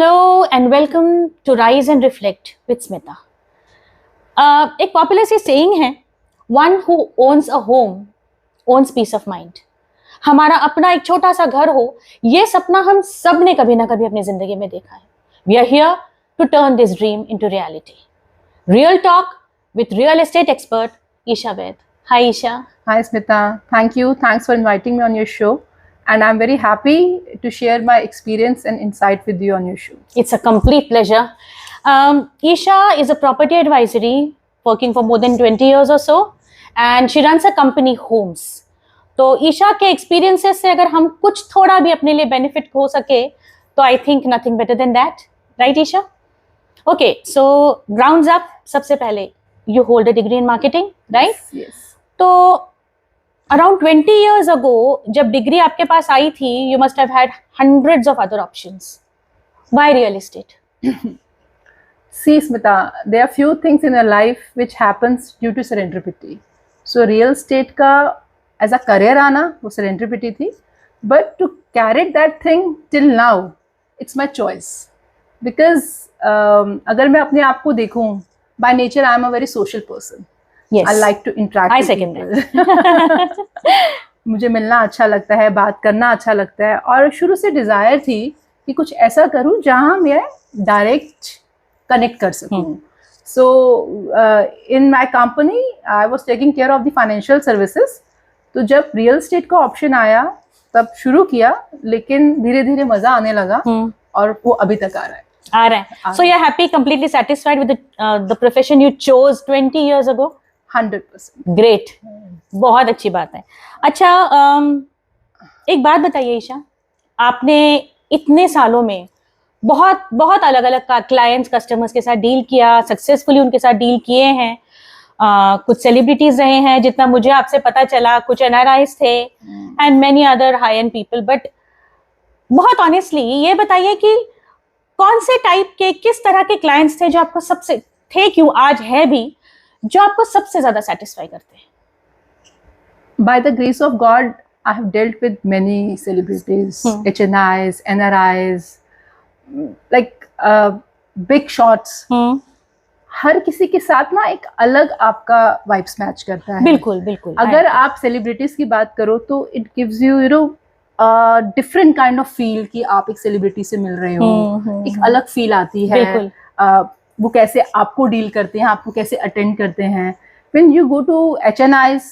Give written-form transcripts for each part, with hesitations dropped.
Hello and welcome to Rise and Reflect with Smita. एक popular सी saying है, one who owns a home owns peace of mind. हमारा अपना एक छोटा सा घर हो, ये सपना हम सब ने कभी ना कभी अपनी जिंदगी में देखा है. We are here to turn this dream into reality. Real talk with real estate expert Isha Vaid. Hi Isha. Hi Smita, thank you. Thanks for inviting me on your show. And I'm very happy to share my experience and insight with you on your show. It's a complete pleasure. Isha is a property advisory working for more than 20 years or so, and she runs a company Homes. तो ईशा के experiences से अगर हम कुछ थोड़ा भी अपने लिए बेनिफिट हो सके तो I think nothing better than that, right Isha? Okay, so grounds up. सबसे पहले you hold a degree in marketing, right? Yes. तो अराउंड 20 years ago जब डिग्री आपके पास आई थी, you must have had hundreds of other options. Why real estate? See Smita, there are few things in your life which happens due to serendipity. So real estate का as a career आना वो serendipity थी, but to carry that thing till now, it's my choice. Because अगर मैं अपने आप को देखूं, by nature I am a very social person. Yes. I like to interact I with second people. मुझे मिलना अच्छा लगता है, बात करना अच्छा लगता है, और शुरू से डिजायर थी कि कुछ ऐसा करूं जहां मैं डायरेक्ट कनेक्ट कर सकूं. So in my company I was taking care of the financial services. तो जब रियल एस्टेट का ऑप्शन आया तब शुरू किया, लेकिन धीरे धीरे मजा आने लगा और वो अभी तक आ रहा है. So you're happy, completely satisfied with the profession you chose 20 years ago? 100%. Great, बहुत अच्छी बात है. अच्छा, एक बात बताइए ईशा, आपने इतने सालों में बहुत बहुत अलग अलग क्लाइंट्स, कस्टमर्स के साथ डील किया, सक्सेसफुली उनके साथ डील किए हैं. कुछ सेलिब्रिटीज रहे हैं जितना मुझे आपसे पता चला, कुछ एनआरआईज थे and many other high and people. But बहुत ऑनेस्टली ये बताइए कि कौन से टाइप के, किस तरह के क्लाइंट्स थे जो आपको सबसे थे, क्यों आज है भी, जो आपको सबसे ज्यादा सेटिस्फाई करते हैं? By the grace of God, I have dealt with many celebrities, HNIs, NRIs, like big shots. हर किसी के साथ ना एक अलग आपका वाइब्स मैच करता है. बिल्कुल बिल्कुल. अगर आप सेलिब्रिटीज की बात करो तो it gives you different kind of feel कि आप एक सेलिब्रिटी से मिल रहे हो. एक अलग फील आती है. बिल्कुल. वो कैसे आपको डील करते हैं, आपको कैसे अटेंड करते हैं. When you go to HNIs,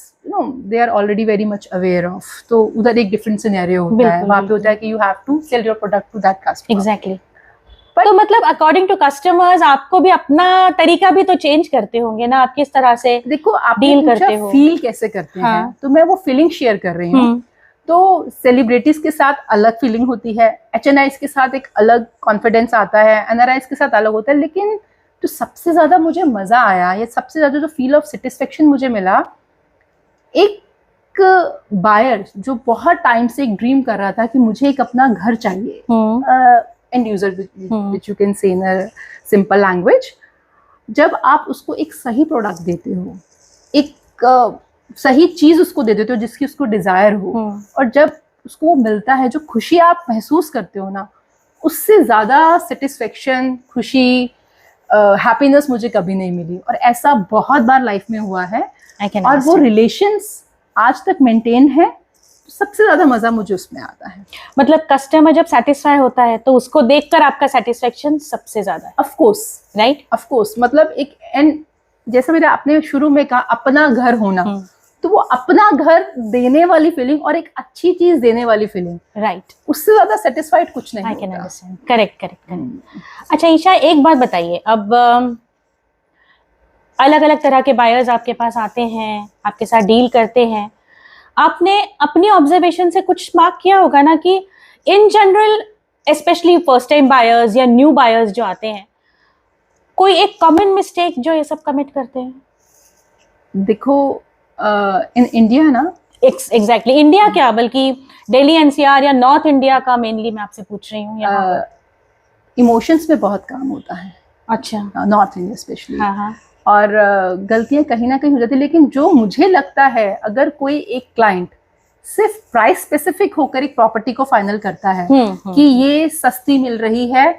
they are already very much aware of. तो उधर एक डिफरेंट सिनेरियो होता है. वहाँ पे होता है कि you have to sell your product to that customer. Exactly. तो मतलब अकॉर्डिंग टू कस्टमर्स आपको भी अपना तरीका भी तो चेंज करते होंगे ना, आप किस तरह से देखो आप डील करते हो, फील कैसे करते हैं. तो मैं वो फीलिंग शेयर कर रही हूँ. तो सेलिब्रिटीज के साथ अलग फीलिंग होती है, HNIs के साथ एक अलग कॉन्फिडेंस आता है, NRIs के साथ अलग होता है. लेकिन जो सबसे ज्यादा मुझे मजा आया, या सबसे ज्यादा जो फील ऑफ सेटिस्फेक्शन मुझे मिला, एक बायर जो बहुत टाइम से एक ड्रीम कर रहा था कि मुझे एक अपना घर चाहिए, and user which you can say in a simple language. जब आप उसको एक सही प्रोडक्ट देते हो, एक सही चीज उसको दे देते हो जिसकी उसको डिजायर हो, और जब उसको वो मिलता है, जो खुशी आप महसूस करते हो ना, उससे ज्यादा सेटिस्फेक्शन, खुशी, हैप्पीनेस मुझे कभी नहीं मिली. और ऐसा बहुत बार लाइफ में हुआ है, और वो रिलेशंस आज तक मेंटेन है. तो सबसे ज्यादा मजा मुझे उसमें आता है. मतलब कस्टमर जब सेटिस्फाई होता है तो उसको देखकर आपका सेटिस्फेक्शन सबसे ज्यादा है. Of course, right, of course. मतलब एक, एंड जैसे मेरे आपने शुरू में कहा अपना घर होना, तो वो अपना घर देने वाली फीलिंग और एक अच्छी चीज देने वाली फीलिंग, राइट, उससे ज्यादा सेटिस्फाइड कुछ नहीं. I can understand. करेक्ट. अच्छा ईशा, एक बात बताइए, अब अलग अलग तरह के बायर्स आपके पास आते हैं, आपके साथ डील करते हैं. आपने अपनी ऑब्जर्वेशन से कुछ मार्क किया होगा ना कि in general, specially first time buyers या न्यू बायर्स जो आते हैं, कोई एक कॉमन मिस्टेक जो ये सब कमिट करते हैं? देखो इन इंडिया ना, एग्जैक्टली इंडिया क्या, बल्कि दिल्ली एनसीआर या नॉर्थ इंडिया का मेनली मैं आपसे पूछ रही हूँ. इमोशंस में बहुत काम होता है. अच्छा. North India specially. हाँ. और गलतियां कहीं ना कहीं हो जाती है. लेकिन जो मुझे लगता है, अगर कोई एक क्लाइंट सिर्फ प्राइस स्पेसिफिक होकर एक प्रॉपर्टी को फाइनल करता है कि ये सस्ती मिल रही है,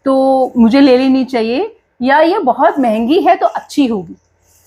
तो मुझे ले लेनी चाहिए, या ये बहुत महंगी है तो अच्छी होगी।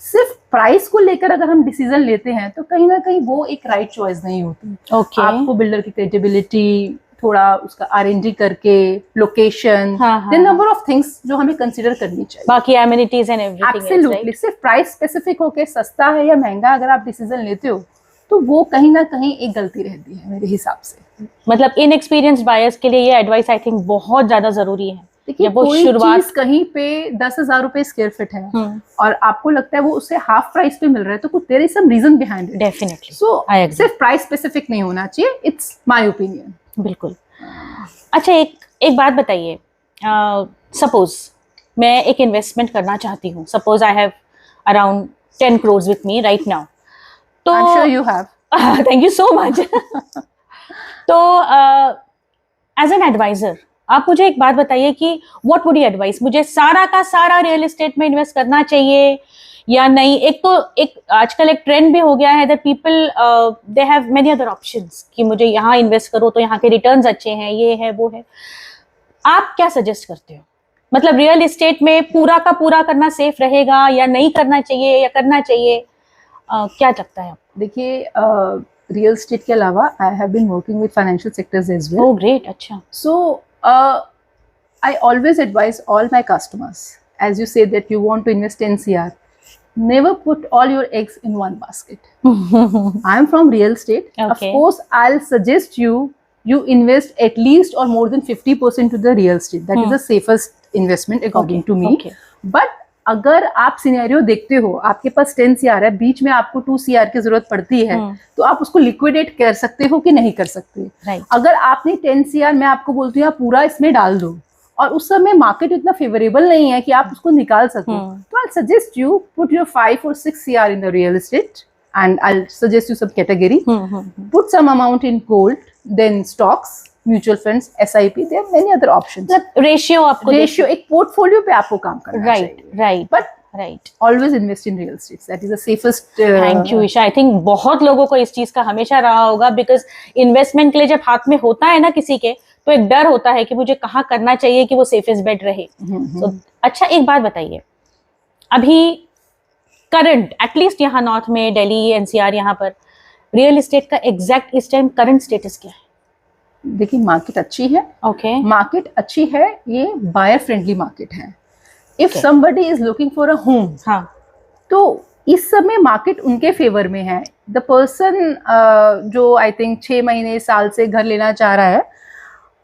सिर्फ प्राइस को लेकर अगर हम डिसीजन लेते हैं तो कहीं ना कहीं वो एक राइट चॉइस नहीं होती। ओके। आपको बिल्डर की क्रेडिबिलिटी, थोड़ा उसका R&D करके, लोकेशन, हाँ, देन नंबर ऑफ थिंग्स जो हमें कंसीडर करनी चाहिए। बाकी एमिनिटीज एंड एवरीथिंग। एब्सोल्युटली। सिर्फ प्राइस स्पेसिफिक होके सस्ता है या महंगा अगर आप डिसीजन लेते हो तो वो कहीं ना कहीं एक गलती रहती है मेरे हिसाब से। मतलब इनएक्सपीरियंस्ड बायर्स के लिए ये एडवाइस आई थिंक बहुत ज्यादा जरूरी है। देखिए, वो कोई शुरुआत चीज कहीं पे 10,000 रुपए स्क्वायर फीट है और आपको लगता है वो उससे हाफ प्राइस पे मिल रहा है, तो कुछ there is some reason behind it. Definitely. So सिर्फ प्राइस स्पेसिफिक नहीं होना चाहिए, इट्स माय ओपिनियन। बिल्कुल। अच्छा, एक बात बताइए, सपोज मैं एक इन्वेस्टमेंट करना चाहती हूँ, suppose I have around 10 crores with me right now, तो I am sure you have. Thank you so much. तो एज एन एडवाइजर आप मुझे एक बात बताइए कि व्हाट वुड यू एडवाइस, मुझे सारा का सारा रियल एस्टेट में इन्वेस्ट करना चाहिए या नहीं? एक आजकल एक ट्रेंड भी हो गया है that people they have many other options कि मुझे यहाँ इन्वेस्ट करो तो यहाँ के रिटर्न्स अच्छे हैं, ये है वो है। आप क्या सजेस्ट करते हो? मतलब रियल एस्टेट में पूरा का पूरा करना सेफ रहेगा या नहीं करना चाहिए या करना चाहिए? क्या लगता है आपको? देखिए, रियल एस्टेट के अलावा I have been working with financial sectors as well. Oh great. अच्छा। So I always advise all my customers, as you say that you want to invest 10 CR, never put all your eggs in one basket. I'm from real estate. Okay. Of course, I'll suggest you invest at least or more than 50% to the real estate. That is the safest investment according to me. Okay. But अगर आप scenario देखते हो, आपके पास 10 CR है, बीच में आपको 2 CR की जरूरत पड़ती है, तो आप उसको लिक्विडेट कर सकते हो कि नहीं कर सकते। Right. अगर आपने 10 CR, मैं आपको बोलती हूँ आप पूरा इसमें डाल दो और उस समय मार्केट इतना फेवरेबल नहीं है कि आप उसको निकाल सको, तो I suggest you put your 5 or 6 CR in the real estate and I suggest you sub category, put some amount in gold, then stocks, mutual funds, SIP, there are many other options. Ratio आपको एक portfolio पे आपको काम करना चाहिए। Right. But right, always invest in real estate, that is the safest. Thank you Isha. I think बहुत लोगों को इस चीज का हमेशा रहा होगा, बिकॉज इन्वेस्टमेंट के लिए जब हाथ में होता है ना किसी के, तो एक डर होता है कि मुझे कहाँ करना चाहिए कि वो सेफेस्ट बेट रहे। So, अच्छा, एक बात बताइए, अभी करंट एटलीस्ट यहाँ नॉर्थ में, दिल्ली, NCR, यहाँ पर रियल एस्टेट का एग्जैक्ट इस टाइम करंट स्टेटस क्या है? देखिए, मार्केट अच्छी है। ओके, मार्केट अच्छी है, ये बायर फ्रेंडली मार्केट है। If somebody is looking for a home, हाँ, तो इस समय मार्केट उनके फेवर में है। द पर्सन जो आई थिंक 6 महीने साल से घर लेना चाह रहा है,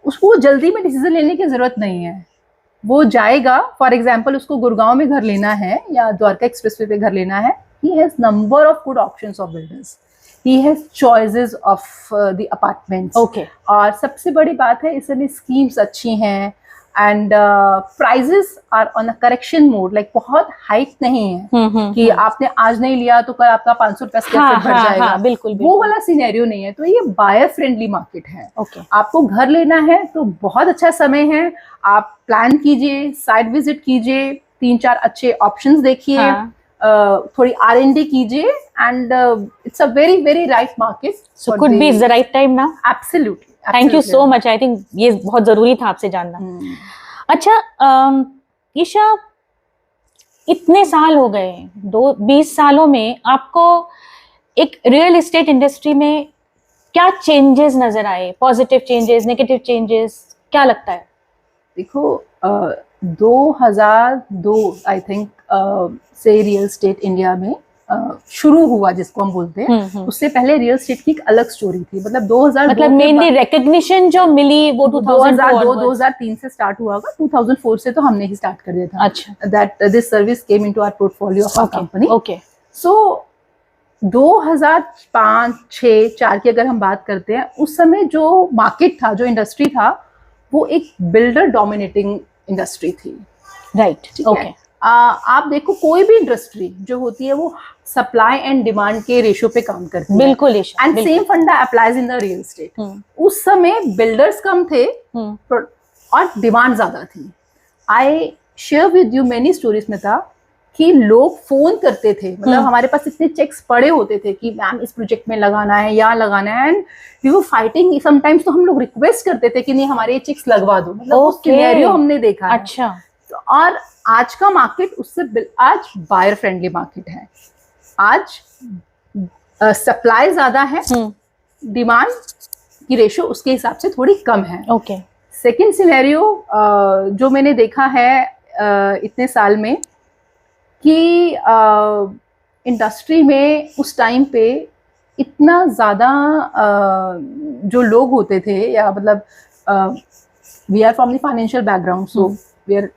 उसको जल्दी में डिसीजन लेने की जरूरत नहीं है। वो जाएगा, फॉर एग्जाम्पल उसको गुड़गांव में घर लेना है या द्वारका एक्सप्रेसवे पे घर लेना है, he has number of good options of builders, he has choices of the apartments. Okay. और सबसे बड़ी बात है, इस समय स्कीम्स अच्छी हैं and prices are on a correction mode, like बहुत हाइक नहीं है कि आपने आज नहीं लिया तो कल आपका 500 रुपया स्क्वायर फीट बढ़ जाएगा। हाँ, बिल्कुल, वो वाला सिनेरियो नहीं है। तो ये बायर फ्रेंडली मार्केट है। ओके। आपको घर लेना है तो बहुत अच्छा समय है, आप प्लान कीजिए, साइट विजिट कीजिए, 3-4 अच्छे ऑप्शंस देखिए, थोड़ी R&D कीजिए and it's a very very right market. So could be the right time now. Absolutely. Thank you so much. I think ये बहुत जरूरी था आपसे जानना। अच्छा ईशा, इतने साल हो गए, 20 सालों में आपको एक रियल एस्टेट इंडस्ट्री में क्या चेंजेस नजर आए? पॉजिटिव चेंजेस, नेगेटिव चेंजेस, क्या लगता है? देखो, 2002 आई थिंक से रियल एस्टेट इंडिया में शुरू हुआ, जिसको हम बोलते हैं। उससे पहले रियल एस्टेट की एक अलग स्टोरी थी। मतलब 2002, मतलब मेनली रिकॉग्निशन जो मिली वो 2002-2003 से स्टार्ट हुआ होगा। 2004 से तो हमने ही स्टार्ट कर दिया था। अच्छा। That this service came into our portfolio of our company. Okay. So 2005, 6, 4 की अगर हम बात करते हैं, उस समय जो मार्केट था, जो इंडस्ट्री था, वो एक बिल्डर डोमिनेटिंग इंडस्ट्री थी। राइट। ओके। आप देखो, कोई भी इंडस्ट्री जो होती है वो सप्लाई एंड डिमांड के रेशियो पे काम करती है। बिल्कुल। एंड सेम फंडा applies in the real estate. उस समय बिल्डर्स कम थे और डिमांड ज्यादा थी। I share with you many stories में था कि लोग फोन करते थे, मतलब हमारे पास इतने चेक्स पड़े होते थे कि मैम इस प्रोजेक्ट में लगाना है, यहाँ लगाना है, and we were fighting sometimes. तो हम लोग रिक्वेस्ट करते थे कि नहीं हमारे ये चेक्स लगवा दो, मतलब वो सिनेरियो हमने देखा है। अच्छा। तो और आज का मार्केट उससे आज बायर फ्रेंडली मार्केट है। आज सप्लाई ज्यादा है, डिमांड की रेशियो उसके हिसाब से थोड़ी कम है। ओके। सेकेंड सिनेरियो जो मैंने देखा है इतने साल में कि इंडस्ट्री में उस टाइम पे इतना ज़्यादा जो लोग होते थे, या मतलब we are from the financial background, so we are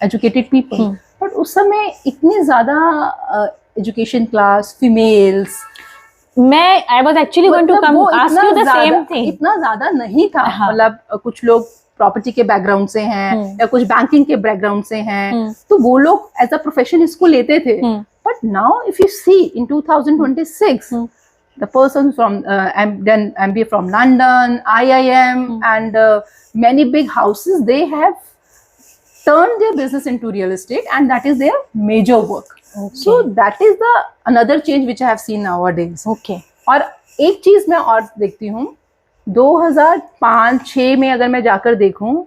educated people, but उस समय इतने ज़्यादा एजुकेशन क्लास फीमेल्स, मैं I was actually going to come ask you the same thing, इतना ज़्यादा नहीं था। हाँ। मतलब कुछ लोग प्रॉपर्टी के बैकग्राउंड से हैं या कुछ बैंकिंग के बैकग्राउंड से हैं, तो वो लोग एज अ प्रोफेशन इसको लेते थे। But now if you see in 2026 the person from done MBA from London, IIM, and many big houses, they have turned their business into real estate, and that is their major work. Okay. So that is the another change which I have seen nowadays. Okay. और एक चीज मैं और देखती हूँ, 2005-6 में अगर मैं जाकर देखूं,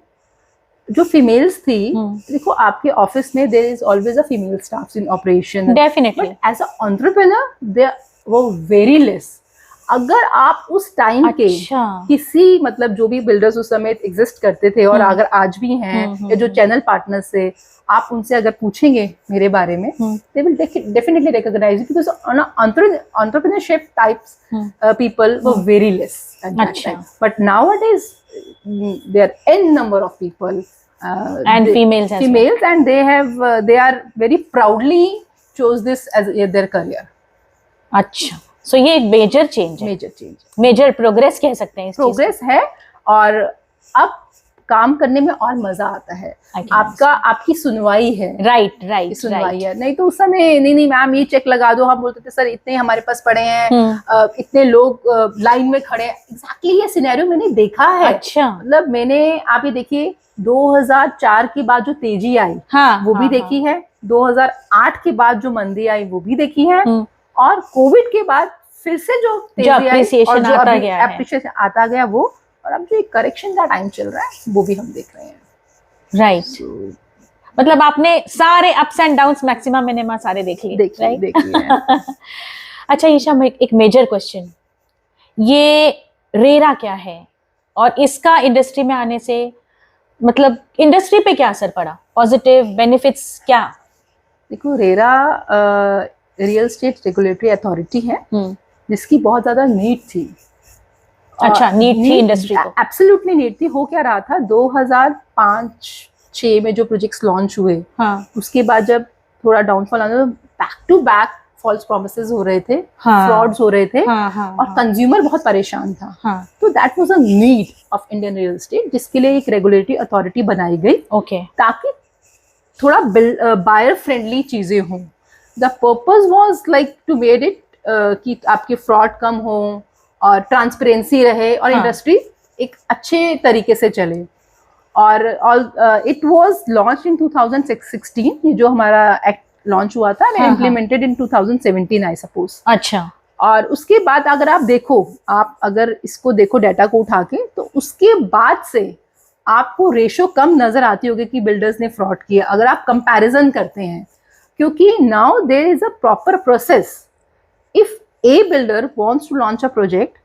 जो फीमेल्स थी, देखो आपके ऑफिस में there is always a female staff in operation, definitely, but as a entrepreneur they वो वेरी लेस। अगर आप उस टाइम के किसी मतलब जो भी बिल्डर्स उस समय एग्जिस्ट करते थे और अगर आज भी हैं या जो चैनल पार्टनर्स से आप उनसे अगर पूछेंगे मेरे बारे में, they will definitely recognize it, because entrepreneurship types people were very less at that time. But nowadays there are n number of people and females as well. And they are very proudly chose this as their career. अच्छा, so ये एक major change है, major progress कह सकते हैं, progress है। और अब काम करने में और मजा आता है, आपकी सुनवाई है, राइट सुनवाई है। नहीं तो उस समय नहीं मैम ये चेक लगा दो, हम बोलते थे सर इतने हमारे पास पड़े हैं, इतने लोग लाइन में खड़े हैं। एग्जैक्टली ये सिनेरियो मैंने देखा है। अच्छा, मतलब मैंने आप ये देखिए 2004 के बाद जो तेजी आई वो भी देखी है, 2008 के बाद जो मंदी आई वो भी देखी है, और कोविड के बाद फिर से जो तेजी आई और जो एप्रिसिएशन आता गया वो, और अब जो एक करेक्शन का टाइम चल रहा है वो भी हम देख रहे हैं। राइट, मतलब आपने सारे ups and downs maximum minimum सारे देख लिए, राइट? अच्छा ईशा, एक मेजर क्वेश्चन, ये रेरा क्या है और इसका इंडस्ट्री में आने से मतलब इंडस्ट्री पे क्या असर पड़ा, पॉजिटिव बेनिफिट्स क्या? देखो, RERA real estate regulatory authority है जिसकी बहुत ज्यादा नीड थी। अच्छा, नीड थी इंडस्ट्री को, एब्सोल्युटली नीड थी। हो क्या रहा था, 2005-6 में जो प्रोजेक्ट्स लॉन्च हुए, उसके बाद जब थोड़ा डाउनफॉल आया, back to back false promises हो रहे थे, फ्रॉड्स हो रहे थे, और कंज्यूमर बहुत परेशान था। तो that was a need of Indian real estate, जिसके लिए एक रेगुलेटरी अथॉरिटी बनाई गई, ताकि थोड़ा बायर फ्रेंडली चीजें हों। The purpose was like to made it कि आपके फ्रॉड कम हो और ट्रांसपेरेंसी रहे और इंडस्ट्री एक अच्छे तरीके से चले। और इट वाज लॉन्च इन 2016, ये जो हमारा एक्ट लॉन्च हुआ था, इम्प्लीमेंटेड इन 2017 आई सपोज। अच्छा, और उसके बाद अगर आप देखो, आप अगर इसको देखो डाटा को उठा के, तो उसके बाद से आपको रेशो कम नजर आती होगी कि बिल्डर्स ने फ्रॉड किया, अगर आप कंपैरिजन करते हैं, क्योंकि now there is a proper process. If a builder wants to launch a project,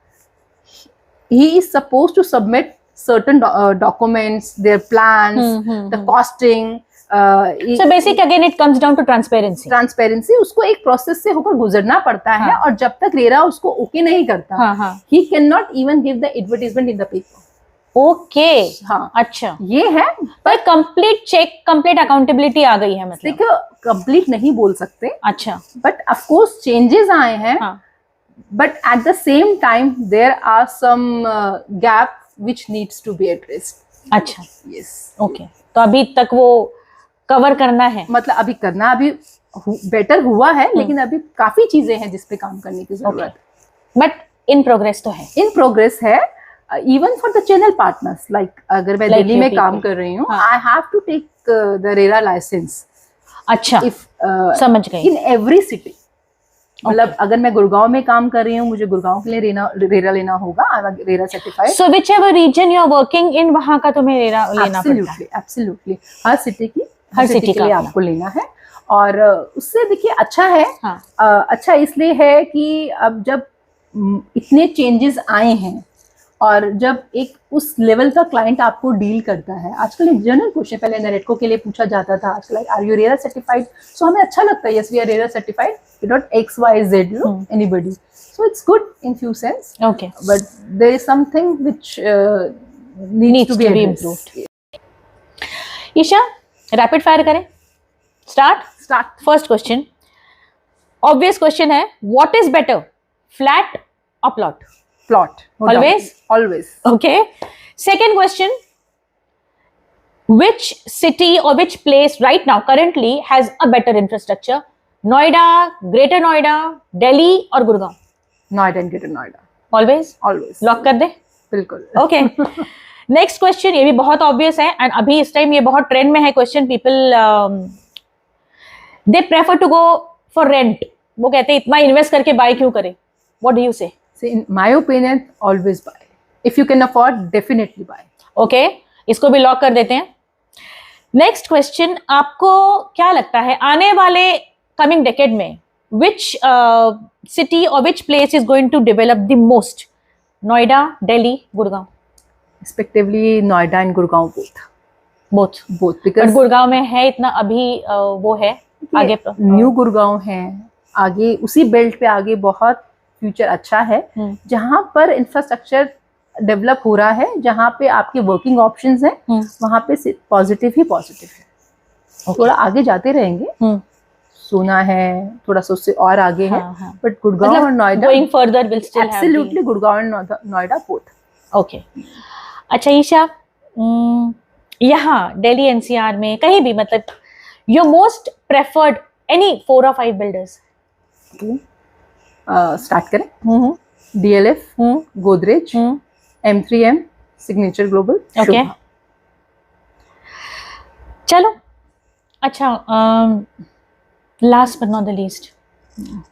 he is supposed to submit certain documents, their plans, the costing. So basically again it comes down to transparency. उसको एक process से होकर गुजरना पड़ता है, और जब तक रेरा उसको ओके नहीं करता, he cannot even give the advertisement in the paper. Okay, हाँ, अच्छा, ये है। पर कंप्लीट चेक, कंप्लीट अकाउंटेबिलिटी आ गई है, मतलब देखो कंप्लीट नहीं बोल सकते, अच्छा, बट ऑफ कोर्स चेंजेस आए हैं, but at the same time there are some gap which needs to be addressed. अच्छा, yes, okay, तो अभी तक वो कवर करना है, मतलब अभी करना, अभी बेटर हुआ है, लेकिन अभी काफी चीजें हैं जिस पे काम करने की जरूरत, बट इन प्रोग्रेस तो है, इन प्रोग्रेस है। Even for the channel partners, like अगर मैं दिल्ली में काम कर रही हूँ, I have to take the RERA licence. अच्छा, इफ समझ गई। इन एवरी सिटी, मतलब अगर मैं गुड़गांव में काम कर रही हूँ, मुझे गुड़गांव के लिए रेरा लेना होगा, I am RERA certified. So whichever region you are working in, वहां का तुम्हें रेरा लेना पड़ता है। एब्सोल्युटली, हर सिटी के लिए आपको लेना है। और उससे देखिए अच्छा है। हाँ। अच्छा इसलिए है कि अब जब इतने चेंजेस आए हैं और जब एक उस लेवल का क्लाइंट आपको डील करता है, आजकल एक जनरल क्वेश्चन पहले नेरेटको के लिए पूछा जाता था, आजकल are you RERA certified, so हमें अच्छा लगता है, yes we are RERA certified, not XYZ, you know, anybody. So it's good in few sense. Okay. But there is something which needs to be improved. Isha, rapid fire करें। Start. First question, obvious question है, what is better, flat और plot? Plot, always. Okay. Second question, which city or which place right now currently has a better infrastructure? Noida, greater Noida, Delhi और Gurgaon? Noida and greater Noida. Always lock कर दे? बिल्कुल। Okay. Next question, ये भी बहुत obvious है and अभी इस टाइम ये बहुत ट्रेंड में है question, people they prefer to go for rent. वो कहते हैं इतना इन्वेस्ट करके बाय क्यों करें? What do you say? In my opinion always buy, if you can afford definitely buy. Okay, इसको भी लॉक कर देते हैं। नेक्स्ट क्वेश्चन, आपको क्या लगता है आने वाले coming decade में which city or which place is going to develop the most? Noida, Delhi, Gurgaon? Respectively, Noida and Gurgaon both because Gurgaon में है इतना अभी वो है आगे न्यू गुड़गांव है, आगे उसी बेल्ट पे आगे बहुत फ्यूचर अच्छा है, जहां पर इंफ्रास्ट्रक्चर डेवलप हो रहा है, जहां पे आपके वर्किंग ऑप्शंस हैं, वहां पे पॉजिटिव ही पॉजिटिव है। थोड़ा आगे जाते रहेंगे, सोना है थोड़ा सा उससे और आगे है, बट गुड़गांव और Noida going further will still absolutely Gurgaon and Noida both. Okay. अच्छा ईशा, यहाँ दिल्ली एनसीआर में कहीं भी, मतलब your most preferred any 4 or 5 builders? Start करें। DLF, Godrej, M3M, signature global. Okay, चलो। अच्छा, last but not the least,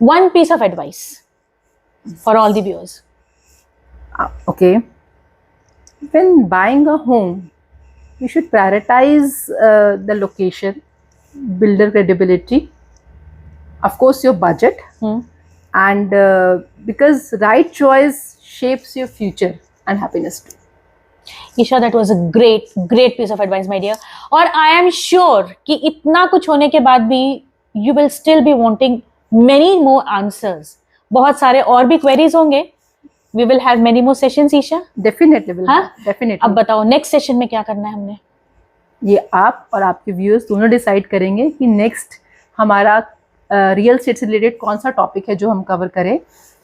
one piece of advice for all the viewers. Okay, when buying a home, you should prioritize the location, builder credibility, of course your budget, and because right choice shapes your future and happiness too. Isha, that was a great piece of advice, my dear. और I am sure कि इतना कुछ होने के बाद भी you will still be wanting many more answers. बहुत सारे और भी queries होंगे. We will have many more sessions, Isha. Definitely will. Definitely. अब बताओ नेक्स्ट सेशन में क्या करना है हमने? ये आप और आपके व्यूअर्स दोनों डिसाइड करेंगे कि नेक्स्ट हमारा रियल एस्टेट से रिलेटेड कौन सा टॉपिक है जो हम कवर करें।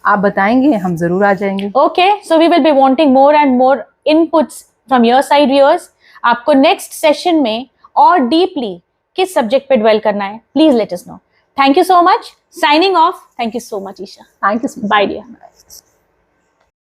आप बताएंगे, हम जरूर आ जाएंगे। Okay, so we will be wanting more and more inputs from your side viewers. आपको नेक्स्ट सेशन में और डीपली किस सब्जेक्ट पे डवेल करना है, please let us know. Thank you so much. Signing off. Thank you so much Isha. Thank you. Bye dear.